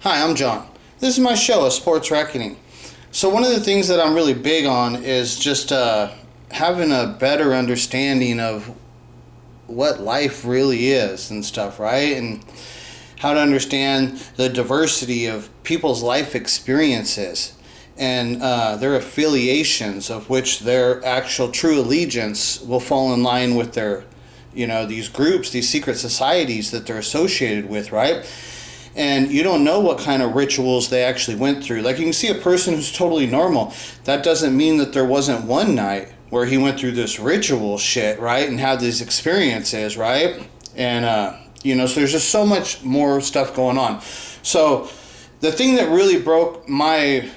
Hi, I'm John. This is my show, A Sports Reckoning. So one of the things that I'm really big on is just having a better understanding of what life really is and stuff, right? And how to understand the diversity of people's life experiences and their affiliations, of which their actual true allegiance will fall in line with their, these groups, these secret societies that they're associated with, right? And you don't know what kind of rituals they actually went through. Like, you can see a person who's totally normal. That doesn't mean that there wasn't one night where he went through this ritual shit, right? And had these experiences, right? And, so there's just so much more stuff going on. So the thing that really broke my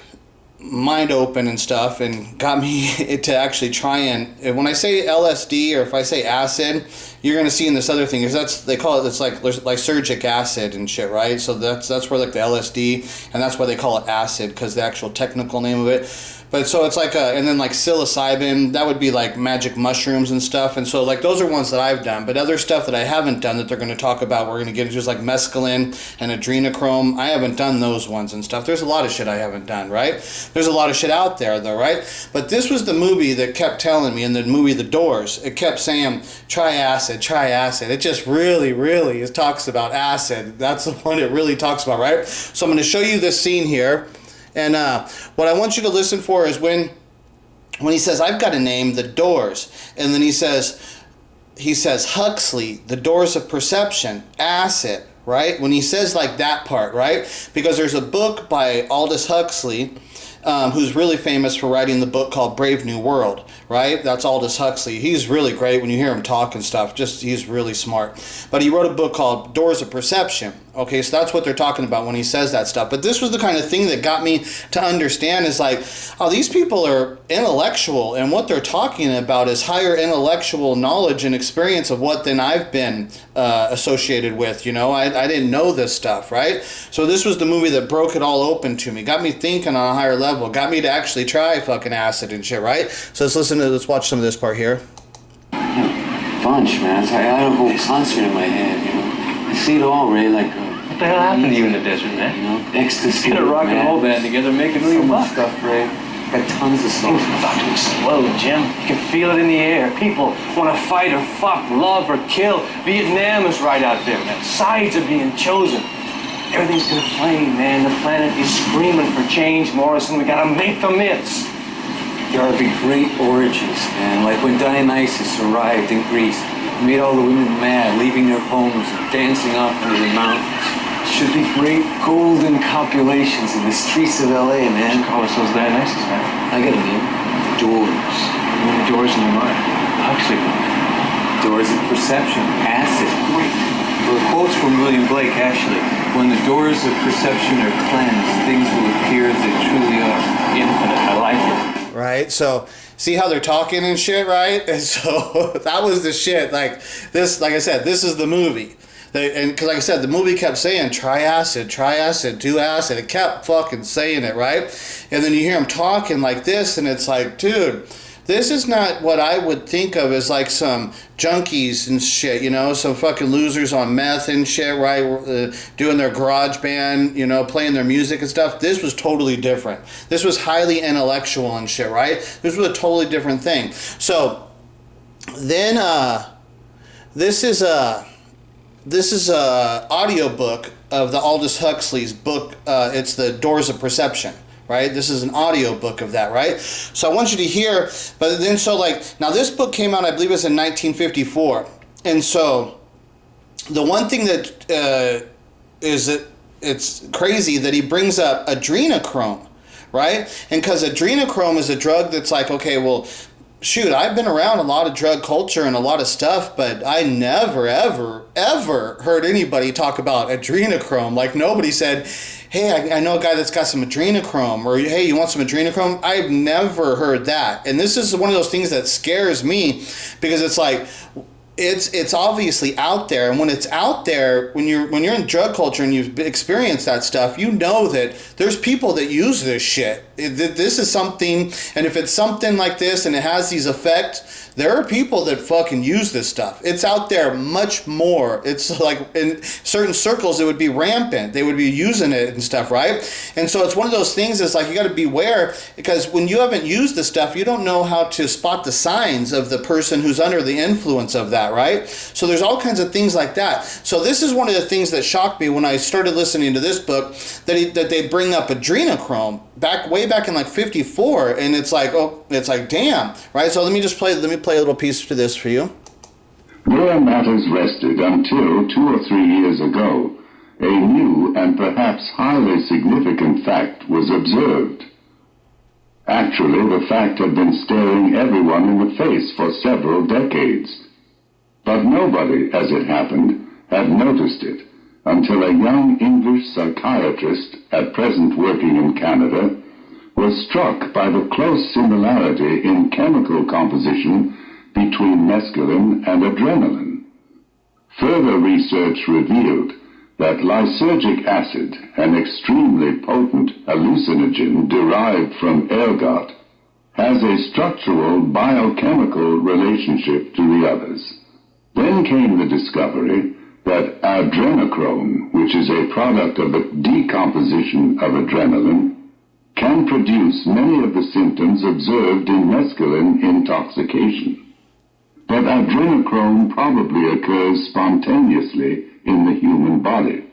mind open and stuff and got me to actually try and when I say LSD or if I say acid, you're going to see in this other thing, because they call it, it's like lysergic acid and shit, right? So that's where like the LSD, and that's why they call it acid, because the actual technical name of it. But so it's like and then like psilocybin, that would be like magic mushrooms and stuff. And so like those are ones that I've done. But other stuff that I haven't done that they're going to talk about, we're going to get into, is like mescaline and adrenochrome. I haven't done those ones and stuff. There's a lot of shit I haven't done, right? There's a lot of shit out there though, right? But this was the movie that kept telling me, in the movie The Doors, it kept saying, try acid, try acid. It just really, really talks about acid. That's the one it really talks about, right? So I'm going to show you this scene here. And what I want you to listen for is when he says, I've got a name, The Doors. And then he says, Huxley, The Doors of Perception, acid, right? When he says like that part, right? Because there's a book by Aldous Huxley, who's really famous for writing the book called Brave New World, right? That's Aldous Huxley. He's really great when you hear him talk and stuff. He's really smart. But he wrote a book called Doors of Perception. Okay, so that's what they're talking about when he says that stuff. But this was the kind of thing that got me to understand is like, oh, these people are intellectual, and what they're talking about is higher intellectual knowledge and experience of what than I've been associated with, I didn't know this stuff, right? So this was the movie that broke it all open to me, got me thinking on a higher level, got me to actually try fucking acid and shit, right? So let's watch some of this part here. Bunch, man. I had a whole concert in my head, I see it all, Ray, like... What the hell happened to you in the desert, man? Ecstasy. Get a rock and roll band together, make a million bucks. Stuff, Ray. Got tons of songs. Fucking slow, Jim. You can feel it in the air. People want to fight or fuck, love or kill. Vietnam is right out there, man. Sides are being chosen. Everything's gonna flame, man. The planet is screaming for change, Morrison. We gotta make the myths. There are the great orgies, man. Like when Dionysus arrived in Greece, made all the women mad, leaving their homes and dancing off into the mountains. Should be great golden copulations in the streets of LA, man. Call us those Dionysus, man. I got a name. Doors. How many doors in your mind? Huxley. Doors of perception. Acid. Wait. Well, quotes from William Blake, actually. When the doors of perception are cleansed, things will appear as they truly are. Infinite. I like it. Right? So, see how they're talking and shit, right? And so, that was the shit. Like I said, this is the movie. Because like I said, the movie kept saying, try acid, do acid. It kept fucking saying it, right? And then you hear him talking like this, and it's like, dude, this is not what I would think of as like some junkies and shit, some fucking losers on meth and shit, right? Doing their garage band, playing their music and stuff. This was totally different. This was highly intellectual and shit, right? This was a totally different thing. So then this is a audiobook of the Aldous Huxley's book. It's The Doors of Perception, right? This is an audiobook of that, right? So I want you to hear, but then now this book came out, I believe it was in 1954. And so the one thing that is that it's crazy that he brings up adrenochrome, right? And because adrenochrome is a drug that's like, okay, well, shoot, I've been around a lot of drug culture and a lot of stuff, but I never, ever, ever heard anybody talk about adrenochrome. Like, nobody said, hey, I know a guy that's got some adrenochrome, or hey, you want some adrenochrome? I've never heard that. And this is one of those things that scares me, because it's like, it's obviously out there, and when it's out there, when you're in drug culture and you've experienced that stuff, you know that there's people that use this shit this is something, and if it's something like this and it has these effects, there are people that fucking use this stuff. It's out there much more. It's like in certain circles, it would be rampant. They would be using it and stuff, right? And so it's one of those things. It's like you got to beware, because when you haven't used the stuff, you don't know how to spot the signs of the person who's under the influence of that, right? So there's all kinds of things like that. So this is one of the things that shocked me when I started listening to this book, that they bring up adrenochrome way back in like 54, and it's like, oh, it's like, damn, right? So let me play a little piece to this for you. Where matters rested until 2 or 3 years ago, a new and perhaps highly significant fact was observed. Actually, the fact had been staring everyone in the face for several decades. But nobody, as it happened, had noticed it until a young English psychiatrist, at present working in Canada, was struck by the close similarity in chemical composition between mescaline and adrenaline. Further research revealed that lysergic acid, an extremely potent hallucinogen derived from ergot, has a structural biochemical relationship to the others. Then came the discovery that adrenochrome, which is a product of the decomposition of adrenaline, can produce many of the symptoms observed in mescaline intoxication. But adrenochrome probably occurs spontaneously in the human body.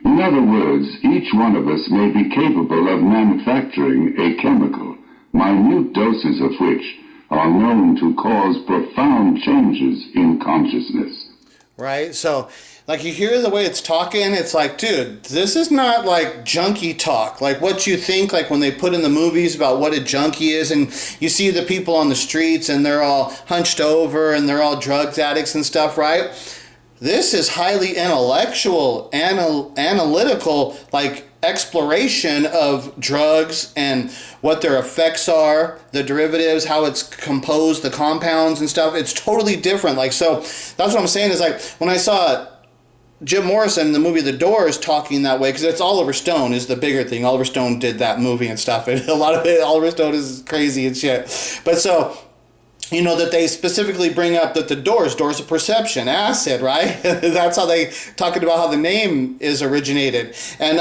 In other words, each one of us may be capable of manufacturing a chemical, minute doses of which are known to cause profound changes in consciousness. Right? So, like, you hear the way it's talking, it's like, dude, this is not like junkie talk, like what you think, like when they put in the movies about what a junkie is, and you see the people on the streets and they're all hunched over and they're all drugs addicts and stuff, right? This is highly intellectual, analytical, like, exploration of drugs and what their effects are, the derivatives, how it's composed, the compounds and stuff. It's totally different. Like, so that's what I'm saying is, like, when I saw Jim Morrison in the movie The Doors talking that way, because it's Oliver Stone is the bigger thing. Oliver Stone did that movie and stuff, and a lot of it, Oliver Stone is crazy and shit. But so, you know, that they specifically bring up that the doors of perception, acid, right? That's how they talking about how the name is originated. And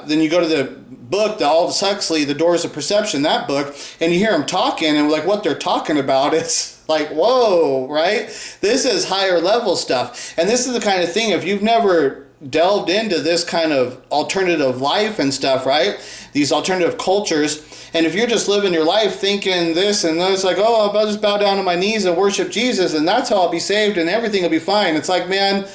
then you go to the book, the Aldous Huxley, The Doors of Perception, that book, and you hear them talking, and like what they're talking about, it's like, whoa, right? This is higher level stuff. And this is the kind of thing, if you've never delved into this kind of alternative life and stuff, right? These alternative cultures, and if you're just living your life thinking this and that, it's like, oh, I'll just bow down on my knees and worship Jesus and that's how I'll be saved and everything will be fine. It's like, man,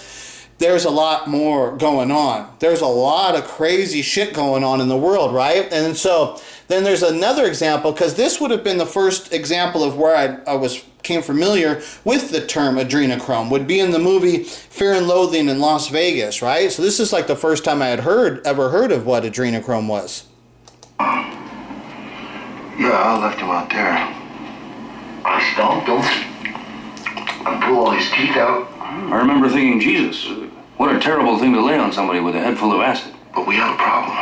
there's a lot more going on. There's a lot of crazy shit going on in the world, right? And so then there's another example, because this would have been the first example of where I came familiar with the term adrenochrome, would be in the movie Fear and Loathing in Las Vegas, right? So this is like the first time I had ever heard of what adrenochrome was. Yeah, I left him out there. I stomped him. I blew all his teeth out. I remember thinking, Jesus, what a terrible thing to lay on somebody with a head full of acid. But we had a problem.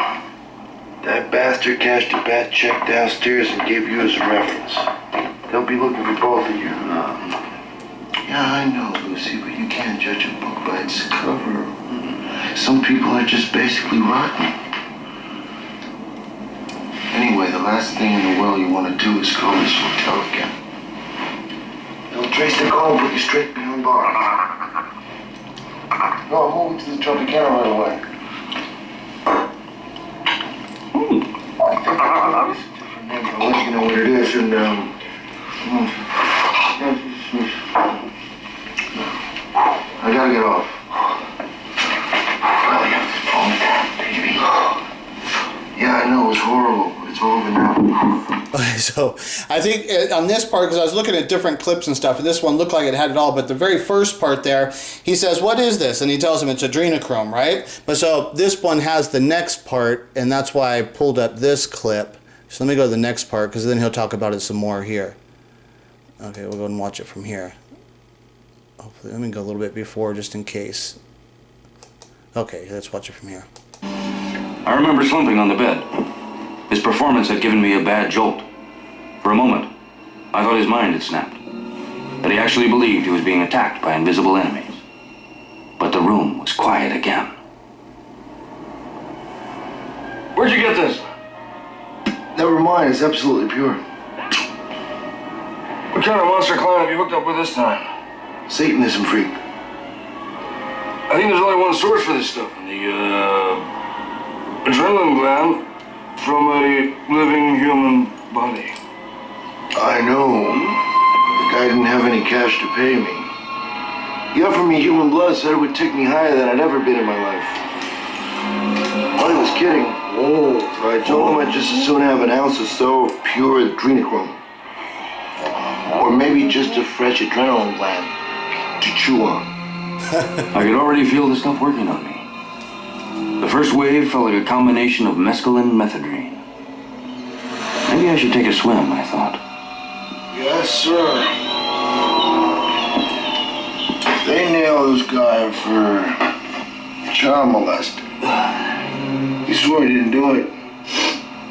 That bastard cashed a bad check downstairs and gave you as a reference. They'll be looking for both of you. Yeah, I know, Lucy, but you can't judge a book by its cover. Some people are just basically rotten. Anyway, the last thing in the world you want to do is call this hotel again. They'll trace the call and put you straight behind bars. No, I'm moving to the Tropicana right away. I think it's a different name. I'll let you know what it is, and I gotta get off. Finally got this phone tap, baby. Yeah, I know, it's horrible. It's over now. Okay, so I think on this part, because I was looking at different clips and stuff, and this one looked like it had it all, but the very first part there, he says, what is this? And he tells him it's adrenochrome, right? But so this one has the next part, and that's why I pulled up this clip. So let me go to the next part, because then he'll talk about it some more here. Okay, we'll go and watch it from here. Hopefully, let me go a little bit before, just in case. Okay, let's watch it from here. I remember slumping on the bed. His performance had given me a bad jolt. For a moment, I thought his mind had snapped. That he actually believed he was being attacked by invisible enemies. But the room was quiet again. Where'd you get this? Never mind, it's absolutely pure. What kind of monster clown have you hooked up with this time? Satanism freak. I think there's only one source for this stuff. The, adrenaline gland from a living human body. I know. The guy didn't have any cash to pay me. He offered me human blood, said it would take me higher than I'd ever been in my life. Well, he was kidding. So I told him I'd just as soon have an ounce or so of pure adrenochrome. Or maybe just a fresh adrenaline gland to chew on. I could already feel the stuff working on me. The first wave felt like a combination of mescaline and methadone. Maybe I should take a swim, I thought. Yes, sir. They nailed this guy for child molesting. He swore he didn't do it.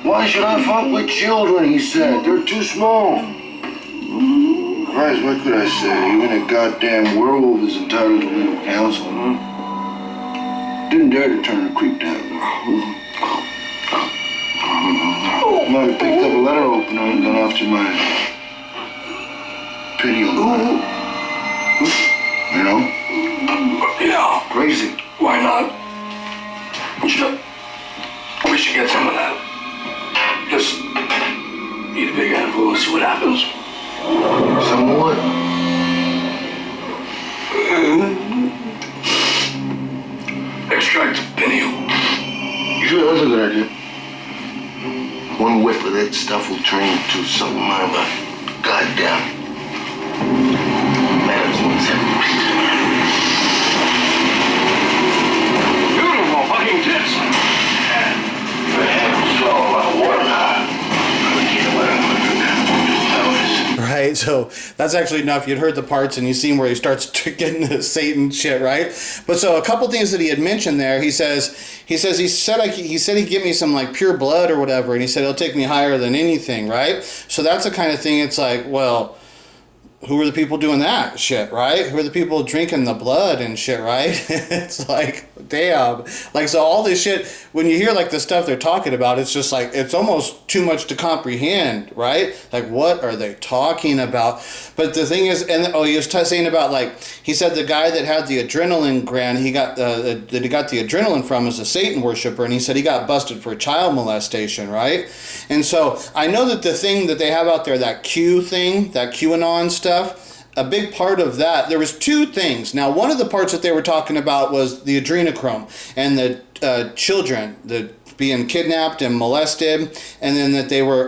Why should I fuck with children, he said. They're too small. Christ, what could I say? Even a goddamn werewolf is entitled to legal counsel. Didn't dare to turn the creep down. I picked up a letter opener and gone after my pineal gland. You know? Yeah. Crazy. Why not? We should get some of that. Just eat a big handful and see what happens. Somewhat. Extract the pineal. Sure, that's a good idea. One whiff of that stuff will turn you into something out of a goddamn man's Beautiful fucking tits. Right, so that's actually enough. You'd heard the parts and you seen where he starts getting the Satan shit, right? But so a couple things that he had mentioned there. He said he'd give me some like pure blood or whatever, and he said it'll take me higher than anything, right? So that's the kind of thing. It's like, well, who are the people doing that shit, right? Who are the people drinking the blood and shit, right? It's like, damn. Like, so all this shit, when you hear like the stuff they're talking about, it's just like, it's almost too much to comprehend, right? Like, what are they talking about? But the thing is, and he was saying about like, he said the guy that had the adrenaline gland, he got the adrenaline from is a Satan worshiper, and he said he got busted for child molestation, right? And so I know that the thing that they have out there, that Q thing, that QAnon stuff, a big part of that, there was two things. Now, one of the parts that they were talking about was the adrenochrome and the children being kidnapped and molested, and then that they were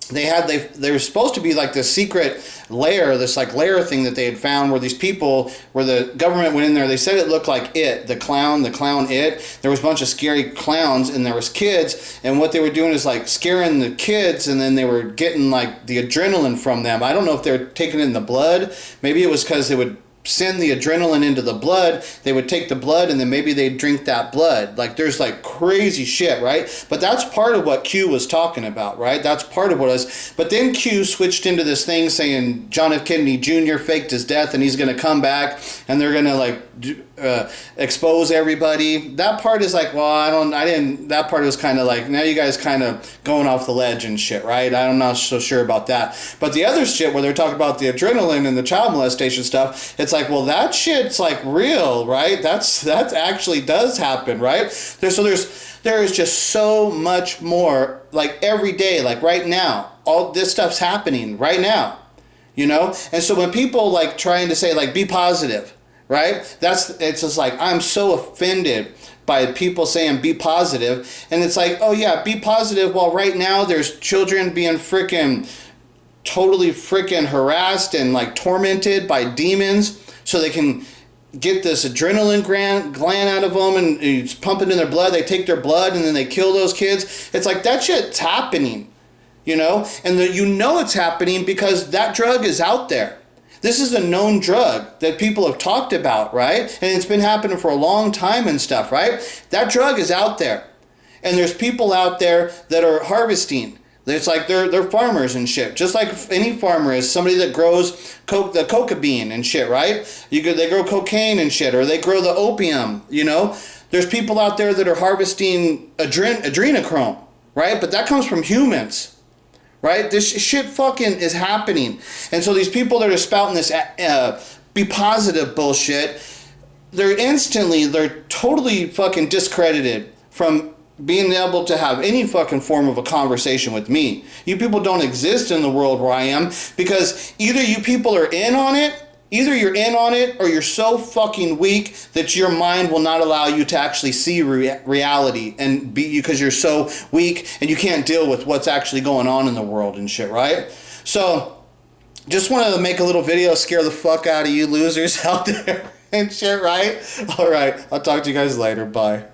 they were supposed to be like this secret lair, this like lair thing that they had found where these people, where the government went in there. They said it looked like It, the clown It. There was a bunch of scary clowns and there was kids, and what they were doing is like scaring the kids, and then they were getting like the adrenaline from them. I don't know if they were taking it in the blood. Maybe it was because they would send the adrenaline into the blood. They would take the blood and then maybe they'd drink that blood. Like, there's like crazy shit, right? But that's part of what Q was talking about, right? That's part of what it was. But then Q switched into this thing saying John F. Kennedy Jr. faked his death and he's going to come back and they're going to like expose everybody. That part is like, well, that part was kind of like, now you guys kind of going off the ledge and shit, right? I'm not so sure about that. But the other shit where they're talking about the adrenaline and the child molestation stuff, it's like, well, that shit's like real, right? That actually does happen, right? There is just so much more, like every day, like right now, all this stuff's happening right now, you know? And so when people like trying to say like, be positive, right? It's just like, I'm so offended by people saying be positive. And it's like, oh yeah, be positive. Well, right now there's children being totally harassed and like tormented by demons so they can get this adrenaline gland out of them, and it's pumping in their blood. They take their blood and then they kill those kids. It's like, that shit's happening, you know? And it's happening because that drug is out there. This is a known drug that people have talked about, right? And it's been happening for a long time and stuff, right? That drug is out there. And there's people out there that are harvesting. It's like they're farmers and shit. Just like any farmer is, somebody that grows the coca bean and shit, right? They grow cocaine and shit, or they grow the opium, you know? There's people out there that are harvesting adrenochrome, right? But that comes from humans, right? This shit fucking is happening. And so these people that are spouting this be positive bullshit, they're totally fucking discredited from being able to have any fucking form of a conversation with me. You people don't exist in the world where I am, because either you people are in on it, or you're so fucking weak that your mind will not allow you to actually see reality, and because you're so weak and you can't deal with what's actually going on in the world and shit, right? So just wanted to make a little video, scare the fuck out of you losers out there and shit, right? All right, I'll talk to you guys later. Bye.